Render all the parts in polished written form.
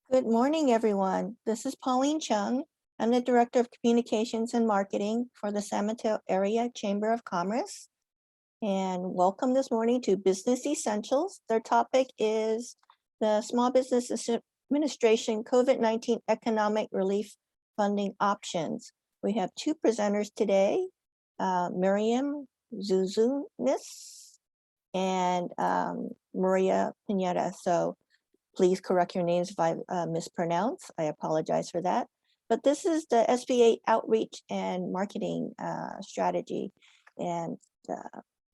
Good morning, everyone. This is Pauline Chung. I'm the Director of Communications and Marketing for the San Mateo Area Chamber of Commerce. And welcome this morning to Business Essentials. Their topic is the Small Business Administration COVID-19 Economic Relief Funding Options. We have two presenters today, Miriam Zouzounis and Maria Pineda. So please correct your names if I mispronounce. I apologize for that. But this is the SBA outreach and marketing strategy. And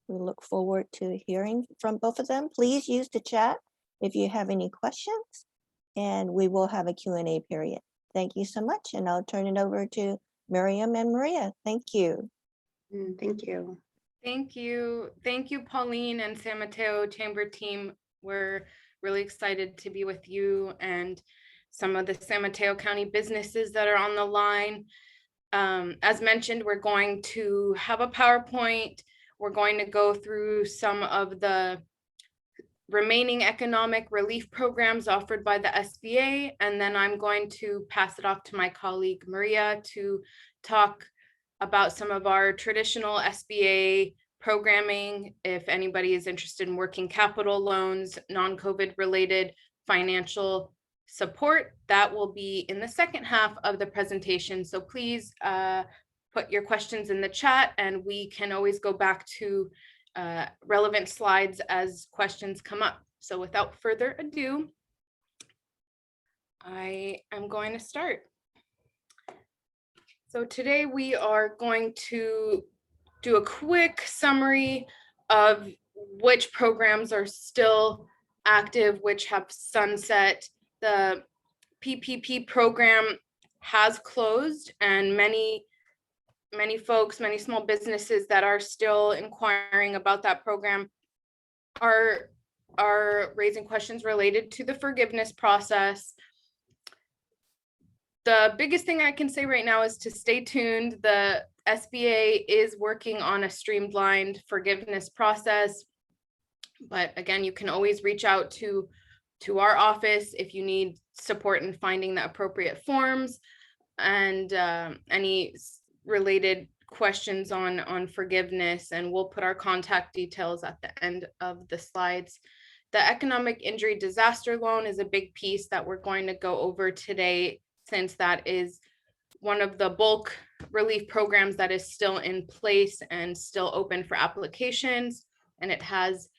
we look forward to hearing from both of them. Please use the chat if you have any questions, and we will have a Q&A period. Thank you so much. And I'll turn it over to Miriam and Maria. Thank you. Thank you. Thank you. Thank you, Pauline and San Mateo Chamber team. We're really excited to be with you and some of the San Mateo County businesses that are on the line. As mentioned, we're going to have a PowerPoint. We're going to go through some of the remaining economic relief programs offered by the SBA, and then I'm going to pass it off to my colleague Maria to talk about some of our traditional SBA programming. If anybody is interested in working capital loans, non-COVID related financial support, that will be in the second half of the presentation. So please put your questions in the chat, and we can always go back to relevant slides as questions come up. So without further ado, I am going to start. So today we are going to do a quick summary of which programs are still active, which have sunset. The PPP program has closed, and many folks, many small businesses that are still inquiring about that program are raising questions related to the forgiveness process. The biggest thing I can say right now is to stay tuned. The SBA is working on a streamlined forgiveness process, but again, you can always reach out to our office if you need support in finding the appropriate forms and any related questions on forgiveness, and we'll put our contact details at the end of the slides. The economic injury disaster loan is a big piece that we're going to go over today, since that is one of the bulk relief programs that is still in place and still open for applications. And it has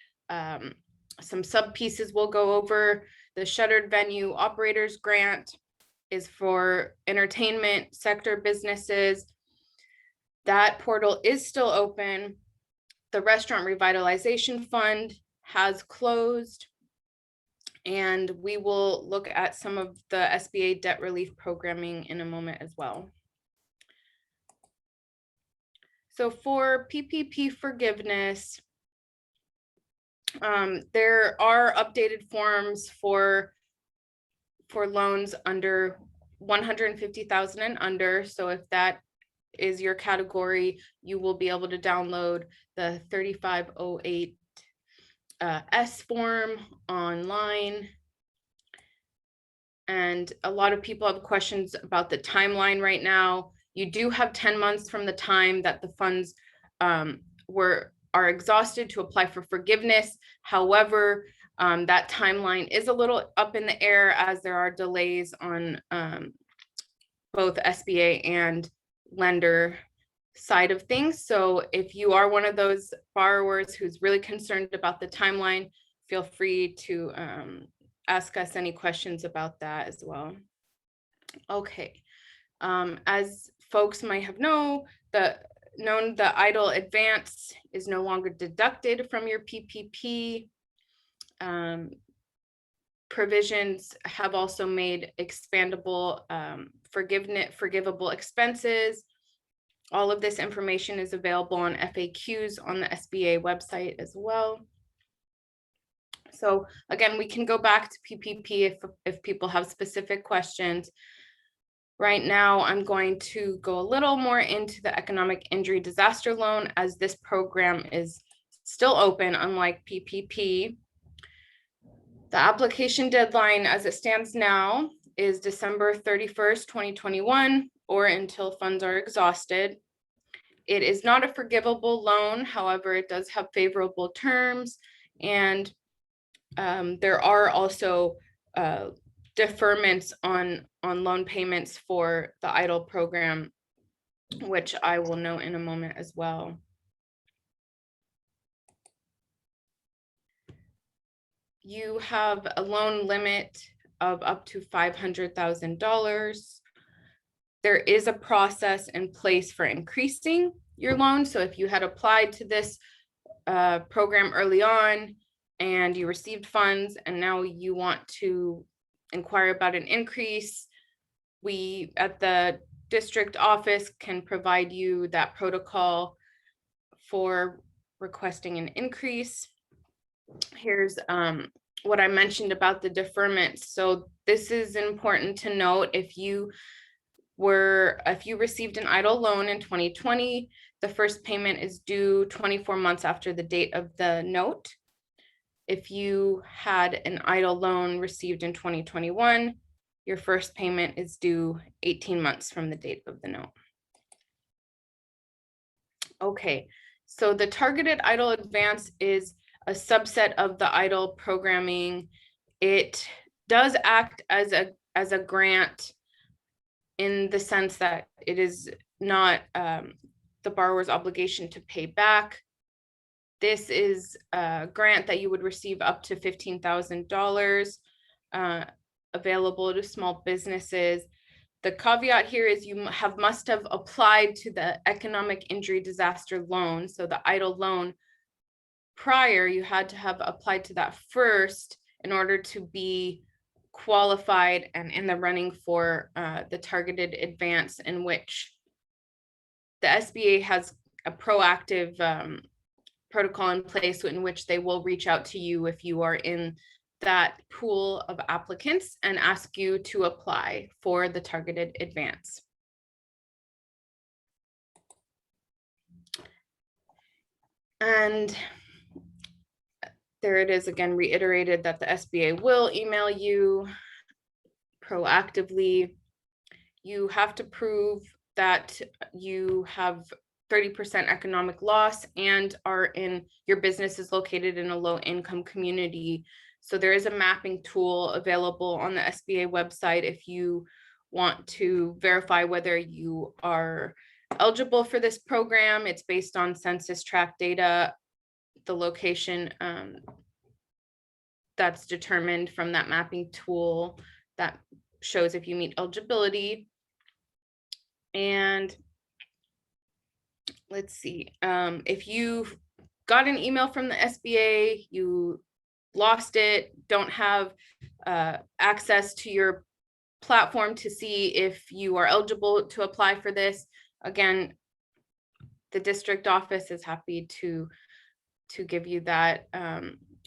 some sub pieces we'll go over. The shuttered venue operators grant is for entertainment sector businesses. That portal is still open. The restaurant revitalization fund has closed. And we will look at some of the SBA debt relief programming in a moment as well. So for PPP forgiveness, there are updated forms for loans under 150,000 and under. So if that is your category, you will be able to download the 3508 S form online. And a lot of people have questions about the timeline right now. You do have 10 months from the time that the funds are exhausted to apply for forgiveness. However, that timeline is a little up in the air as there are delays on both SBA and lender side of things. So if you are one of those borrowers who's really concerned about the timeline, feel free to ask us any questions about that as well. Okay, as folks might have known, the idle advance is no longer deducted from your PPP. Provisions have also made expandable forgivable expenses. All of this information is available on FAQs on the SBA website as well. So again, we can go back to PPP if people have specific questions. Right now, I'm going to go a little more into the economic injury disaster loan, as this program is still open, unlike PPP. The application deadline as it stands now is December 31st, 2021, or until funds are exhausted. It is not a forgivable loan. However, it does have favorable terms, and there are also deferments on loan payments for the EIDL program, which I will note in a moment as well. You have a loan limit of up to $500,000. There is a process in place for increasing your loan. So if you had applied to this program early on and you received funds and now you want to inquire about an increase, we at the district office can provide you that protocol for requesting an increase. Here's what I mentioned about the deferment. So this is important to note. If you received an EIDL loan in 2020, the first payment is due 24 months after the date of the note. If you had an EIDL loan received in 2021, your first payment is due 18 months from the date of the note. Okay, so the targeted EIDL advance is a subset of the EIDL programming. It does act as a grant in the sense that it is not the borrower's obligation to pay back. This is a grant that you would receive up to $15,000 available to small businesses. The caveat here is you must have applied to the economic injury disaster loan. So the EIDL loan prior, you had to have applied to that first in order to be qualified and in the running for the targeted advance, in which the SBA has a proactive protocol in place in which they will reach out to you if you are in that pool of applicants and ask you to apply for the targeted advance. And there it is again, reiterated that the SBA will email you proactively. You have to prove that you have 30% economic loss and your business is located in a low income community. So there is a mapping tool available on the SBA website if you want to verify whether you are eligible for this program. It's based on census tract data, the location that's determined from that mapping tool that shows if you meet eligibility. And let's see, if you got an email from the SBA, you lost it, don't have access to your platform to see if you are eligible to apply for this, again, the district office is happy to give you that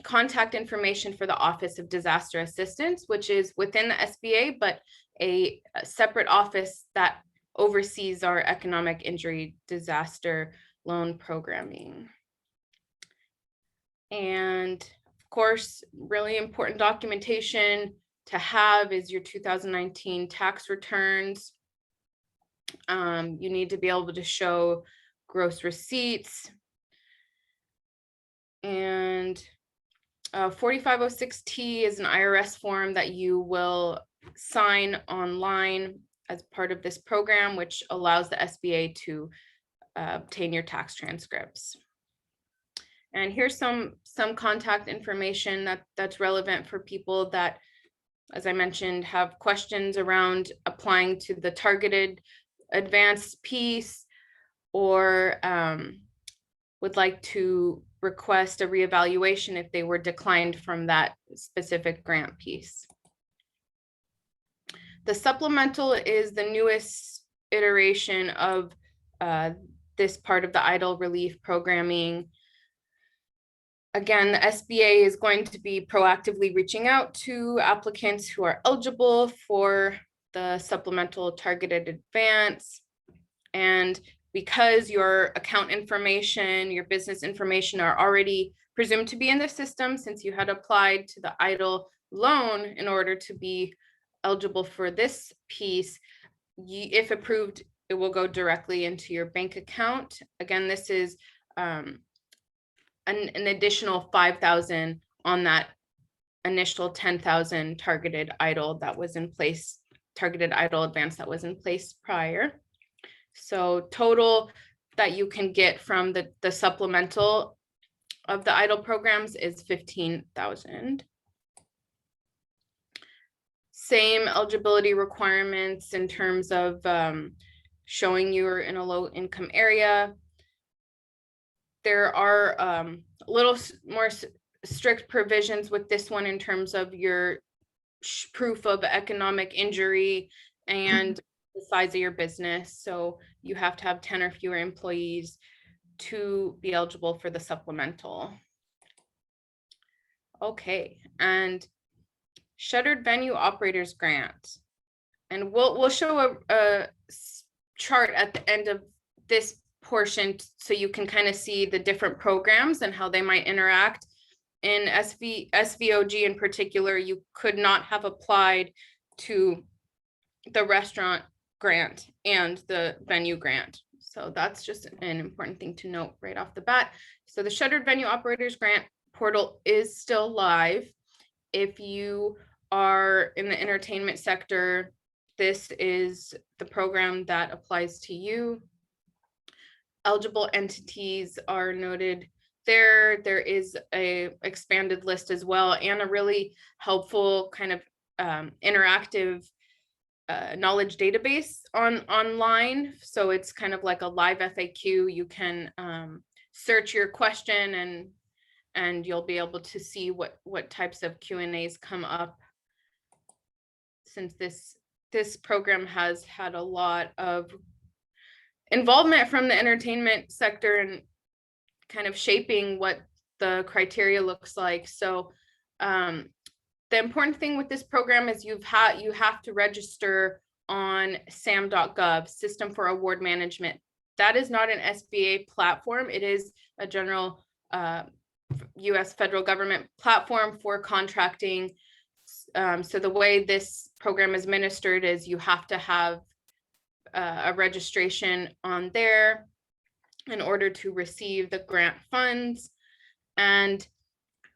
contact information for the Office of Disaster Assistance, which is within the SBA, but a separate office that oversees our economic injury disaster loan programming. And of course, really important documentation to have is your 2019 tax returns. You need to be able to show gross receipts. And 4506T is an IRS form that you will sign online as part of this program, which allows the SBA to obtain your tax transcripts. And here's some contact information that's relevant for people that, as I mentioned, have questions around applying to the targeted advanced piece, or would like to request a reevaluation if they were declined from that specific grant piece. The supplemental is the newest iteration of this part of the EIDL relief programming. Again, the SBA is going to be proactively reaching out to applicants who are eligible for the supplemental targeted advance. And because your account information, your business information are already presumed to be in the system, since you had applied to the EIDL loan in order to be eligible for this piece, if approved, it will go directly into your bank account. Again, this is an additional 5,000 on that initial 10,000 targeted idle that was in place, targeted idle advance that was in place prior. So total that you can get from the supplemental of the idle programs is 15,000. Same eligibility requirements in terms of showing you're in a low income area. There are a little more strict provisions with this one in terms of your proof of economic injury and the size of your business. So you have to have 10 or fewer employees to be eligible for the supplemental. Okay, and shuttered venue operators grant. And we'll show a chart at the end of this portion so you can kind of see the different programs and how they might interact. In SVOG in particular, you could not have applied to the restaurant grant and the venue grant. So that's just an important thing to note right off the bat. So the shuttered venue operators grant portal is still live. If you are in the entertainment sector, this is the program that applies to you. Eligible entities are noted there. There is a expanded list as well, and a really helpful kind of interactive knowledge database online. So it's kind of like a live FAQ. You can search your question and you'll be able to see what types of Q&As come up. Since this program has had a lot of involvement from the entertainment sector and kind of shaping what the criteria looks like. So the important thing with this program is you have to register on sam.gov, System for Award Management. That is not an SBA platform. It is a general US federal government platform for contracting. So the way this program is administered is you have to have a registration on there in order to receive the grant funds. And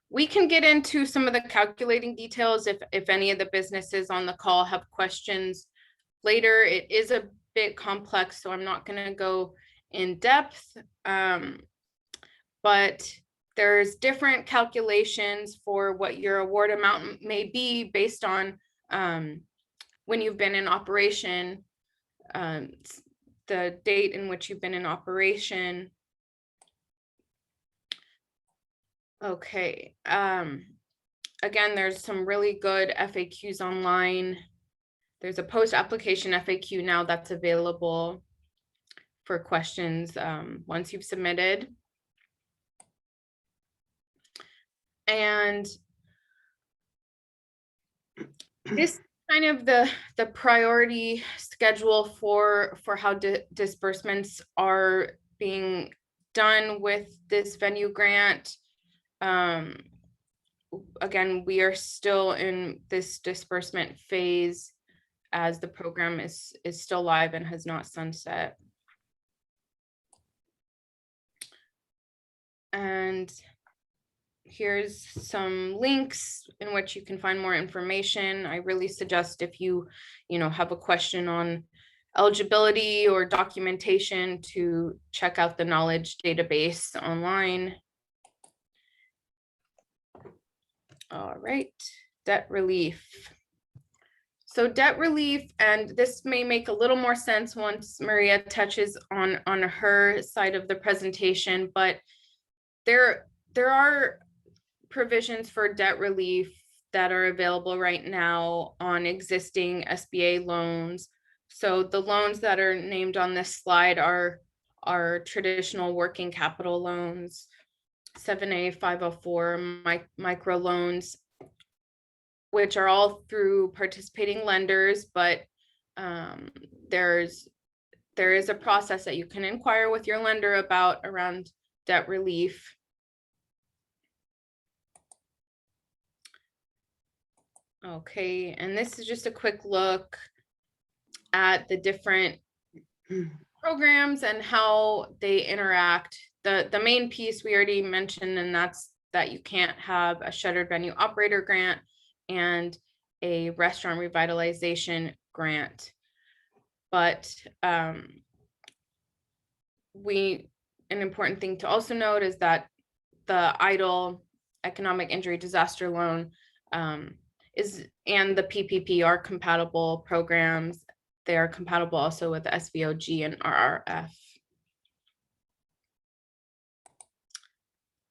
we can get into some of the calculating details if any of the businesses on the call have questions later. It is a bit complex, so I'm not going to go in depth, but there's different calculations for what your award amount may be based on when you've been in operation, the date in which you've been in operation. Okay, again, there's some really good FAQs online. There's a post-application FAQ now that's available for questions once you've submitted. And this kind of the priority schedule for how disbursements are being done with this venue grant. Again, we are still in this disbursement phase as the program is still live and has not sunset. And here's some links in which you can find more information. I really suggest if you have a question on eligibility or documentation to check out the knowledge database online. All right, debt relief. So debt relief, and this may make a little more sense once Maria touches on her side of the presentation, but there are provisions for debt relief that are available right now on existing SBA loans. So the loans that are named on this slide are traditional working capital loans, 7A, 504 micro loans, which are all through participating lenders, but there is a process that you can inquire with your lender about around debt relief. Okay, and this is just a quick look at the different programs and how they interact. The main piece we already mentioned, and that's that you can't have a shuttered venue operator grant and a restaurant revitalization grant. But an important thing to also note is that the EIDL economic injury disaster loan and the PPP are compatible programs. They are compatible also with SVOG and RRF.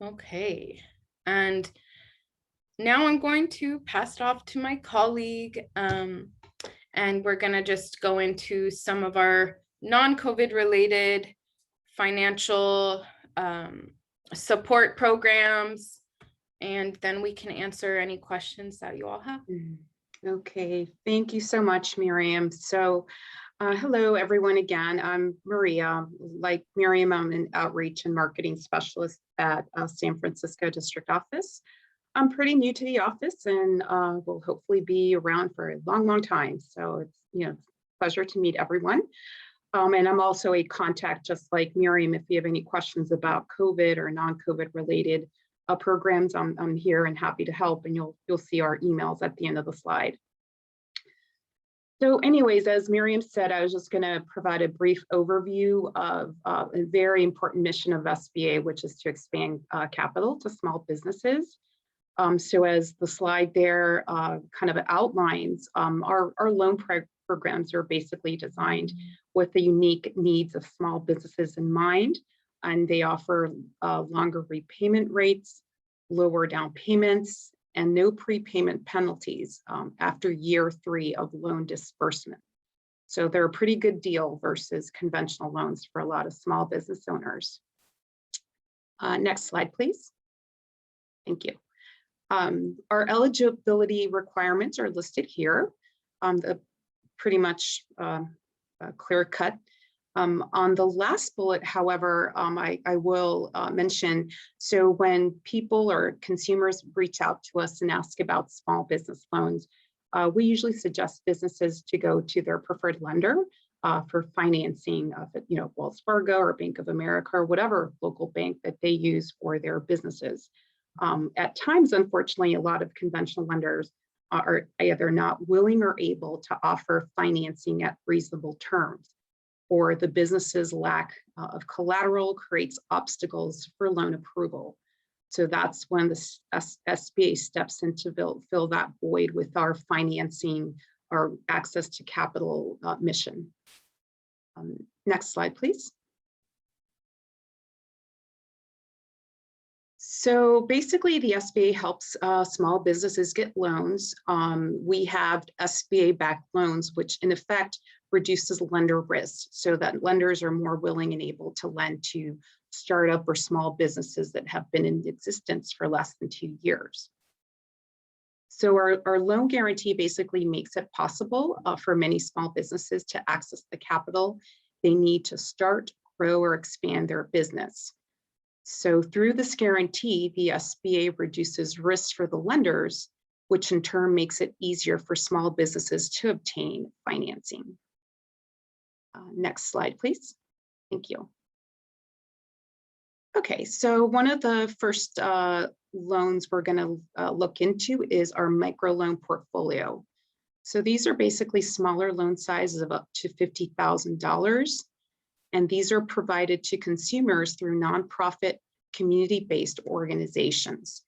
Okay, and now I'm going to pass it off to my colleague, and we're going to just go into some of our non-COVID related financial support programs, and then we can answer any questions that you all have. Okay, thank you so much, Miriam. So hello, everyone. Again, I'm Maria. Like Miriam, I'm an outreach and marketing specialist at San Francisco District Office. I'm pretty new to the office and will hopefully be around for a long, long time. So it's a pleasure to meet everyone. And I'm also a contact, just like Miriam, if you have any questions about COVID or non-COVID related programs, I'm here and happy to help, and you'll see our emails at the end of the slide. So anyways, as Miriam said, I was just going to provide a brief overview of a very important mission of SBA, which is to expand capital to small businesses. So as the slide there kind of outlines, our loan programs are basically designed with the unique needs of small businesses in mind, and they offer longer repayment rates, lower down payments, and no prepayment penalties after year 3 of loan disbursement. So they're a pretty good deal versus conventional loans for a lot of small business owners. Next slide, please. Thank you. Our eligibility requirements are listed here. Pretty much clear cut. On the last bullet, however, I will mention, so when people or consumers reach out to us and ask about small business loans, we usually suggest businesses to go to their preferred lender for financing of, Wells Fargo or Bank of America or whatever local bank that they use for their businesses. At times, unfortunately, a lot of conventional lenders are either not willing or able to offer financing at reasonable terms, or the business's lack of collateral creates obstacles for loan approval. So that's when the SBA steps in to fill that void with our financing, our access to capital mission. Next slide, please. So basically, the SBA helps small businesses get loans. We have SBA-backed loans, which in effect reduces lender risk so that lenders are more willing and able to lend to startup or small businesses that have been in existence for less than 2 years. So our loan guarantee basically makes it possible for many small businesses to access the capital they need to start, grow, or expand their business. So through this guarantee, the SBA reduces risks for the lenders, which in turn makes it easier for small businesses to obtain financing. Next slide, please. Thank you. Okay, so one of the first loans we're going to look into is our microloan portfolio. So these are basically smaller loan sizes of up to $50,000. And these are provided to consumers through nonprofit community-based organizations.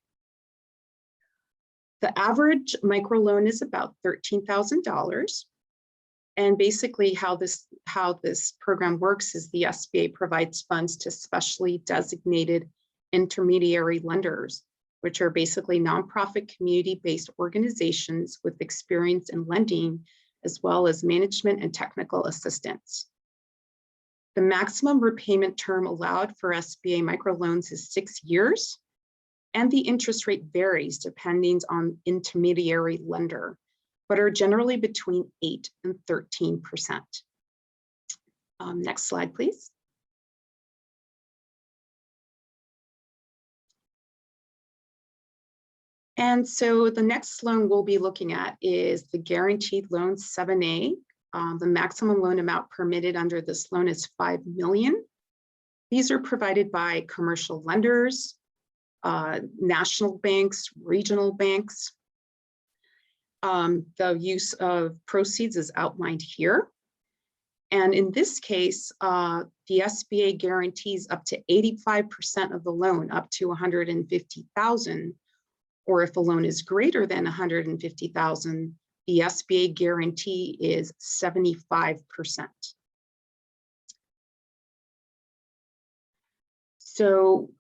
The average microloan is about $13,000. And basically how this program works is the SBA provides funds to specially designated intermediary lenders, which are basically nonprofit community-based organizations with experience in lending, as well as management and technical assistance. The maximum repayment term allowed for SBA microloans is 6 years, and the interest rate varies depending on intermediary lender, but are generally between 8 and 13%. Next slide, please. And so the next loan we'll be looking at is the guaranteed loan 7A. The maximum loan amount permitted under this loan is $5 million. These are provided by commercial lenders, national banks, regional banks. The use of proceeds is outlined here. And in this case, the SBA guarantees up to 85% of the loan, up to $150,000, or if a loan is greater than $150,000, the SBA guarantee is 75%. So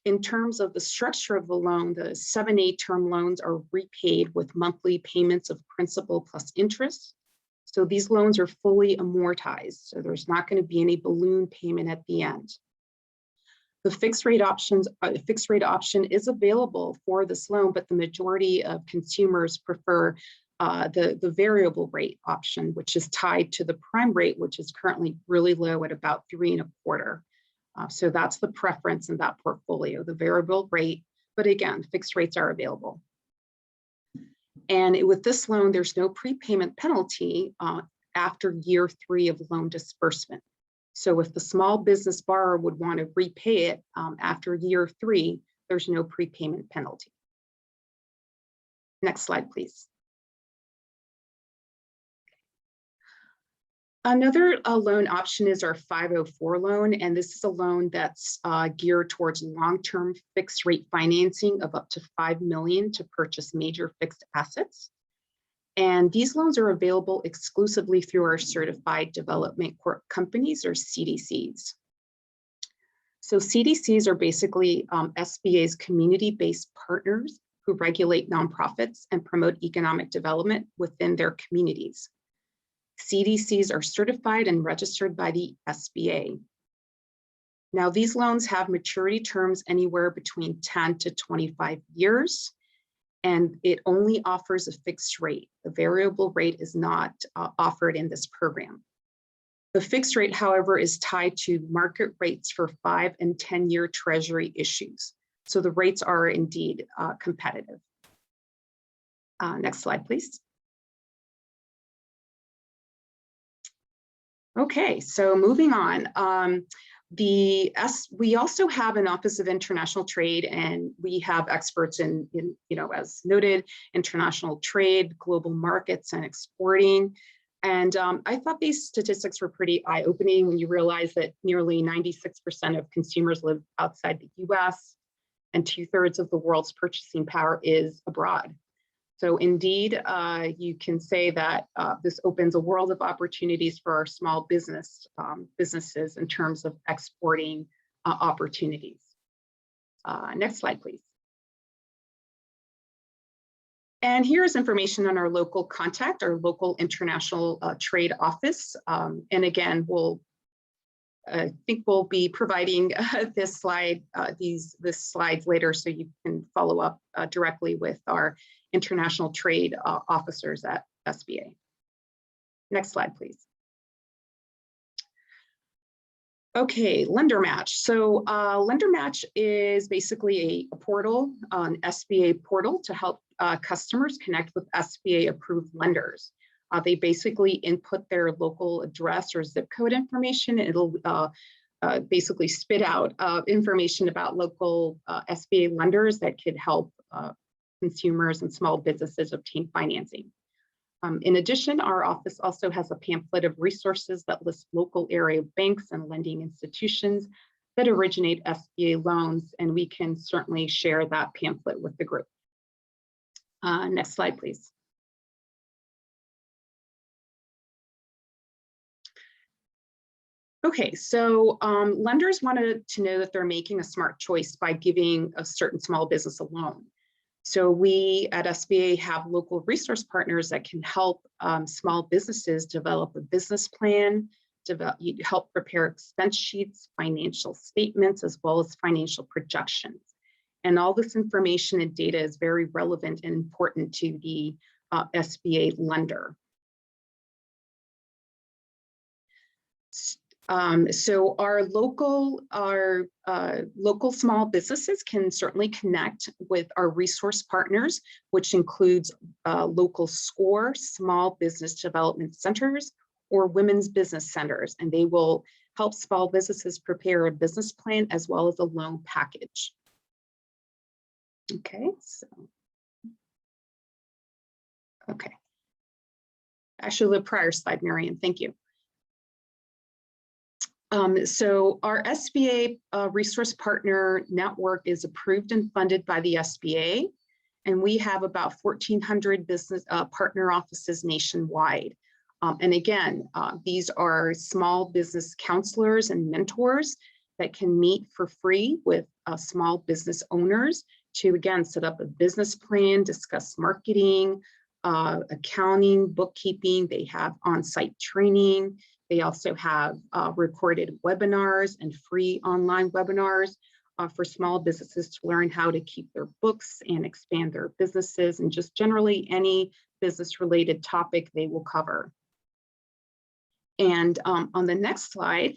in terms of the structure of the loan, the 7A term loans are repaid with monthly payments of principal plus interest. So these loans are fully amortized. So there's not going to be any balloon payment at the end. The fixed rate option is available for this loan, but the majority of consumers prefer the variable rate option, which is tied to the prime rate, which is currently really low at about 3.25%. So that's the preference in that portfolio, the variable rate, but again, fixed rates are available. And with this loan, there's no prepayment penalty after year 3 of loan disbursement. So if the small business borrower would want to repay it after year 3, there's no prepayment penalty. Next slide, please. Another loan option is our 504 loan, and this is a loan that's geared towards long-term fixed rate financing of up to $5 million to purchase major fixed assets. And these loans are available exclusively through our certified development corp companies, or CDCs. So CDCs are basically SBA's community-based partners who regulate nonprofits and promote economic development within their communities. CDCs are certified and registered by the SBA. Now, these loans have maturity terms anywhere between 10 to 25 years, and it only offers a fixed rate. The variable rate is not offered in this program. The fixed rate, however, is tied to market rates for 5- and 10-year Treasury issues. So the rates are indeed competitive. Next slide, please. Okay, so moving on. We also have an Office of International Trade, and we have experts in as noted, international trade, global markets, and exporting. And I thought these statistics were pretty eye-opening when you realize that nearly 96% of consumers live outside the US, and 2/3 of the world's purchasing power is abroad. So indeed, you can say that this opens a world of opportunities for our small businesses in terms of exporting opportunities. Next slide, please. And here's information on our local contact, our local international trade office. And again, I think we'll be providing this slide, these slides later, so you can follow up directly with our international trade officers at SBA. Next slide, please. Okay, Lender Match. So Lender Match is basically a portal, an SBA portal to help customers connect with SBA approved lenders. They basically input their local address or zip code information, and it'll basically spit out information about local SBA lenders that could help consumers and small businesses obtain financing. In addition, our office also has a pamphlet of resources that list local area banks and lending institutions that originate SBA loans, and we can certainly share that pamphlet with the group. Next slide, please. Okay, so lenders wanted to know that they're making a smart choice by giving a certain small business a loan. So we at SBA have local resource partners that can help small businesses develop a business plan, help prepare expense sheets, financial statements, as well as financial projections. And all this information and data is very relevant and important to the SBA lender. So our local small businesses can certainly connect with our resource partners, which includes local SCORE, small business development centers, or women's business centers, and they will help small businesses prepare a business plan as well as a loan package. Okay, okay. Actually, the prior slide, Miriam, thank you. So our SBA resource partner network is approved and funded by the SBA, and we have about 1,400 business partner offices nationwide. And again, these are small business counselors and mentors that can meet for free with small business owners to, again, set up a business plan, discuss marketing, accounting, bookkeeping. They have on-site training. They also have recorded webinars and free online webinars for small businesses to learn how to keep their books and expand their businesses, and just generally any business-related topic they will cover. And on the next slide,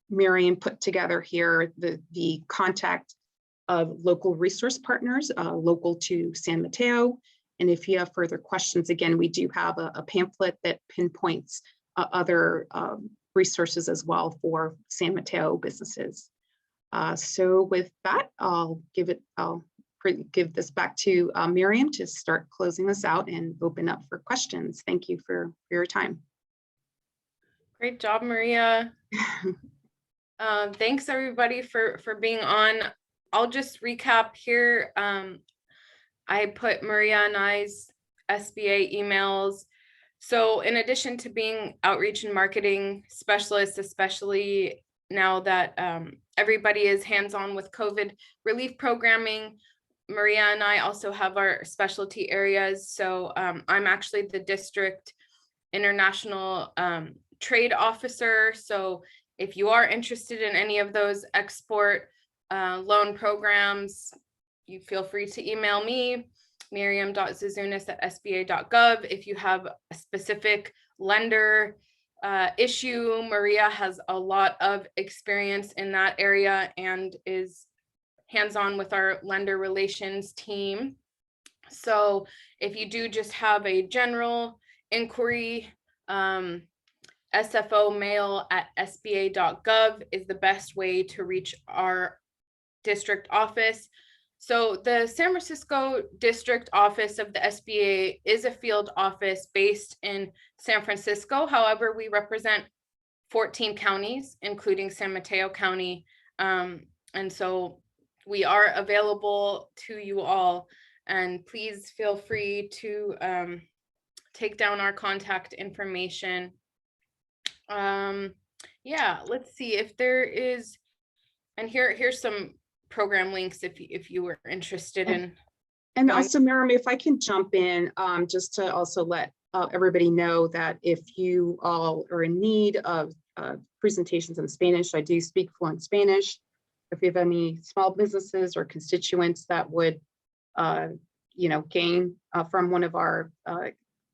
Miriam put together here the contact of local resource partners local to San Mateo. And if you have further questions, again, we do have a pamphlet that pinpoints other resources as well for San Mateo businesses. So with that, I'll give this back to Miriam to start closing this out and open up for questions. Thank you for your time. Great job, Maria. Thanks everybody for being on. I'll just recap here. I put Maria and I's SBA emails. So in addition to being outreach and marketing specialists, especially now that everybody is hands-on with COVID relief programming, Maria and I also have our specialty areas. So I'm actually the district international trade officer. So if you are interested in any of those export loan programs, you feel free to email me, miriam.zouzounis@sba.gov. If you have a specific lender issue, Maria has a lot of experience in that area and is hands-on with our lender relations team. So if you do just have a general inquiry, sfomail@sba.gov is the best way to reach our district office. So the San Francisco district office of the SBA is a field office based in San Francisco. However, we represent 14 counties, including San Mateo County. And so we are available to you all, and please feel free to take down our contact information. Yeah, let's see if there is, and here's some program links if you were interested in. And also, Miriam, if I can jump in, just to also let everybody know that if you all are in need of presentations in Spanish, I do speak fluent Spanish. If you have any small businesses or constituents that would, gain from one of our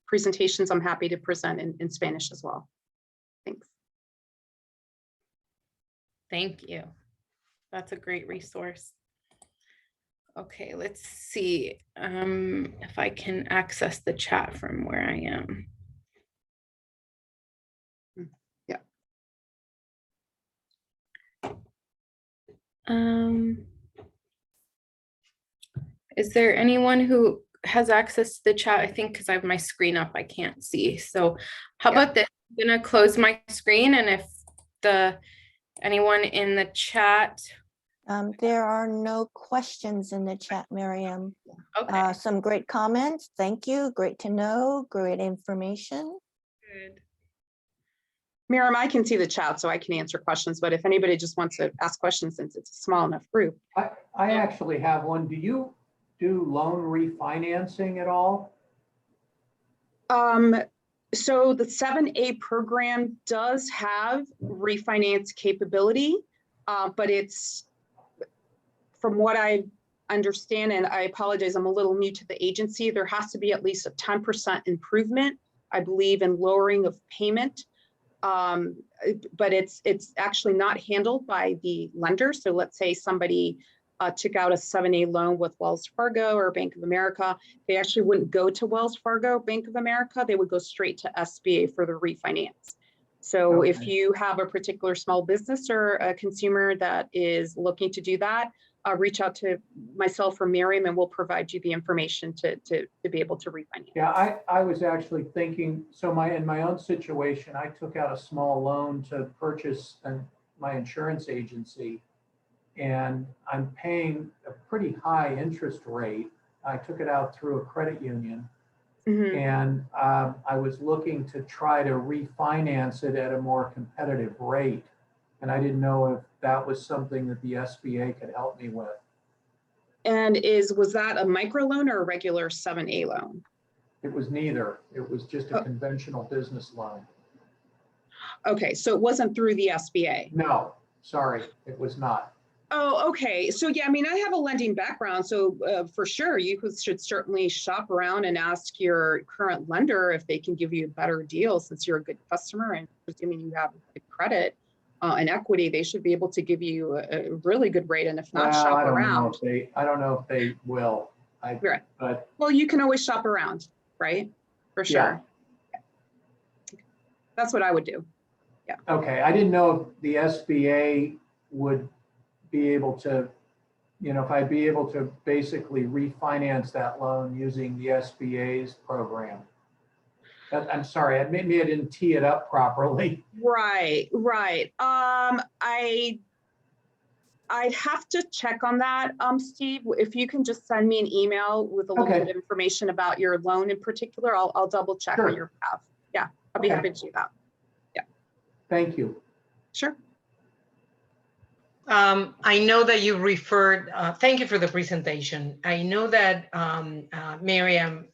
presentations, I'm happy to present in Spanish as well. Thanks. Thank you. That's a great resource. Okay, let's see if I can access the chat from where I am. Yeah. Is there anyone who has access to the chat? I think because I have my screen up, I can't see. So how about this? I'm gonna close my screen, and if anyone in the chat. There are no questions in the chat, Miriam. Okay. Some great comments. Thank you. Great to know. Great information. Good. Miriam, I can see the chat, so I can answer questions, but if anybody just wants to ask questions, since it's a small enough group. I actually have one. Do you do loan refinancing at all? So the 7A program does have refinance capability, but it's, from what I understand, and I apologize, I'm a little new to the agency, there has to be at least a 10% improvement, I believe, in lowering of payment but it's actually not handled by the lender. So let's say somebody took out a 7A loan with Wells Fargo or Bank of America. They actually wouldn't go to Wells Fargo, Bank of America. They would go straight to SBA for the refinance. So if Okay. you have a particular small business or a consumer that is looking to do that, reach out to myself or Miriam, and we'll provide you the information to be able to refinance. Yeah, I was actually thinking, so in my own situation, I took out a small loan to purchase my insurance agency. And I'm paying a pretty high interest rate. I took it out through a credit union. Mhm. And I was looking to try to refinance it at a more competitive rate. And I didn't know if that was something that the SBA could help me with. And was that a micro loan or a regular 7A loan? It was neither. It was just a conventional business loan. Okay, so it wasn't through the SBA. No, sorry, it was not. Oh, okay. So yeah, I mean, I have a lending background, so for sure, you should certainly shop around and ask your current lender if they can give you a better deal, since you're a good customer and presuming you have good credit and equity, they should be able to give you a really good rate. And if not, Well, shop I don't know around. if I don't know if they will. Right. But Well, you can always shop around, right? For sure. Yeah. That's what I would do. okay, I didn't know if the SBA would be able to, if I'd be able to basically refinance that loan using the SBA's program. I'm sorry, maybe I didn't tee it up properly. Right. I'd have to check on that, Steve. If you can just send me an email with a little Okay. bit of information about your loan in particular, I'll double check Sure. on your behalf. Yeah, I'll be Okay. happy to do that. Thank you. Sure. I know that you referred, thank you for the presentation. I know that, Miriam,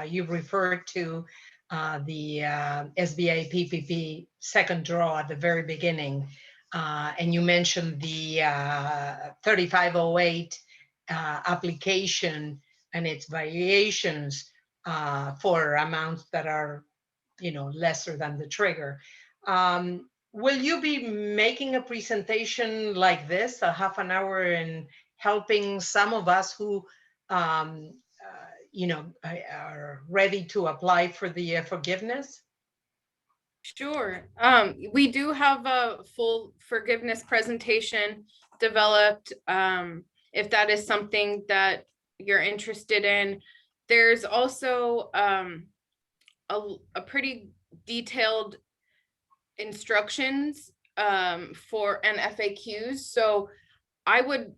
you referred to the SBA PPP second draw at the very beginning. And you mentioned the 3508 application and its variations for amounts that are, lesser than the trigger. Will you be making a presentation like this, a half an hour, and helping some of us who, are ready to apply for the forgiveness? Sure. We do have a full forgiveness presentation developed. If that is something that you're interested in, there's also a pretty detailed instructions for and FAQs. So I would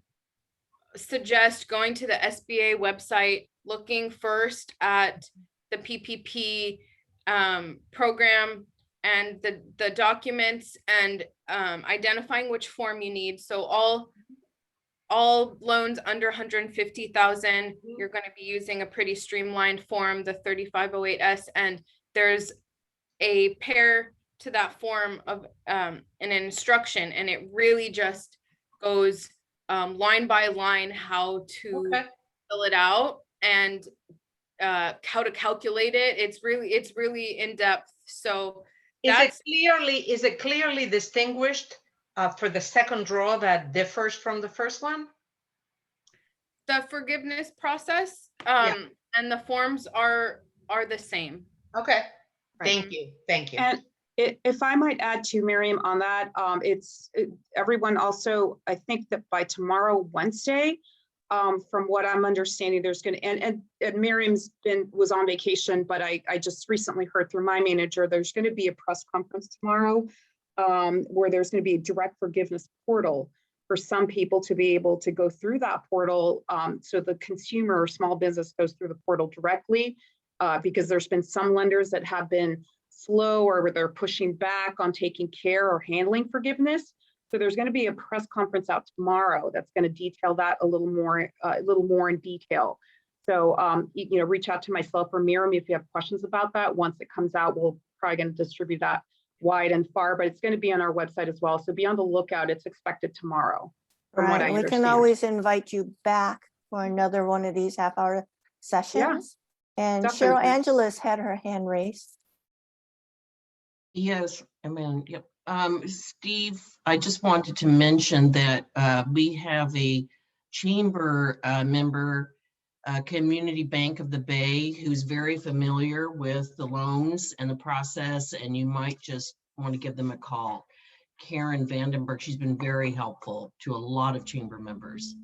suggest going to the SBA website, looking first at the PPP program and the documents, and identifying which form you need. So all loans under 150,000, you're going to be using a pretty streamlined form, the 3508S, and there's a pair to that form of an instruction, and it really just goes line by line how to fill it out and how to calculate it. It's really in depth. So Is it clearly distinguished for the second draw that differs from the first one? The forgiveness process and the forms are the same. Okay. Right. Thank you. And if I might add to Miriam on that, everyone also, I think that by tomorrow, Wednesday, from what I'm understanding, there's going to, and Miriam's was on vacation, but I just recently heard through my manager, there's going to be a press conference tomorrow where there's going to be a direct forgiveness portal for some people to be able to go through that portal. So the consumer or small business goes through the portal directly because there's been some lenders that have been slow or they're pushing back on taking care or handling forgiveness. So there's going to be a press conference out tomorrow that's going to detail that a little more in detail. So, reach out to myself or Miriam if you have questions about that. Once it comes out, we'll probably going to distribute that wide and far, but it's going to be on our website as well. So be on the lookout. It's expected tomorrow. From what I Right, we can understand. always invite you back for another one of these half-hour sessions. And Cheryl definitely. Angeles had her hand raised. Yes, I mean, yep. Steve, I just wanted to mention that we have a chamber member, Community Bank of the Bay, who's very familiar with the loans and the process, and you might just want to give them a call. Karen Vandenberg, she's been very helpful to a lot of chamber members.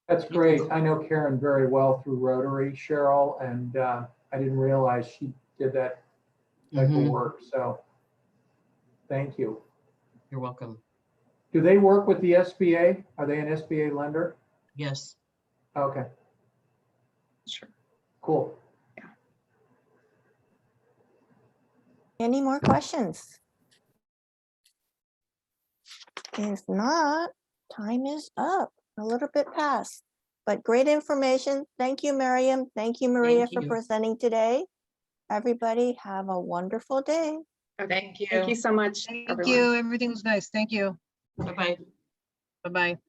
That's great. I know Karen very well through Rotary, Cheryl, and I didn't realize she did that type of Mhm. work. So thank you. You're welcome. Do they work with the SBA? Are they an SBA lender? Yes. Okay, Sure. cool. Any more questions? If not, time is up, a little bit past, but great information. Thank you, Miriam. Thank you, Maria, Thank for you. presenting today. Everybody have a wonderful day. Okay. Thank Thank you. you so much, Thank everyone. you. Everything was nice. Thank you. Bye-bye. Bye-bye.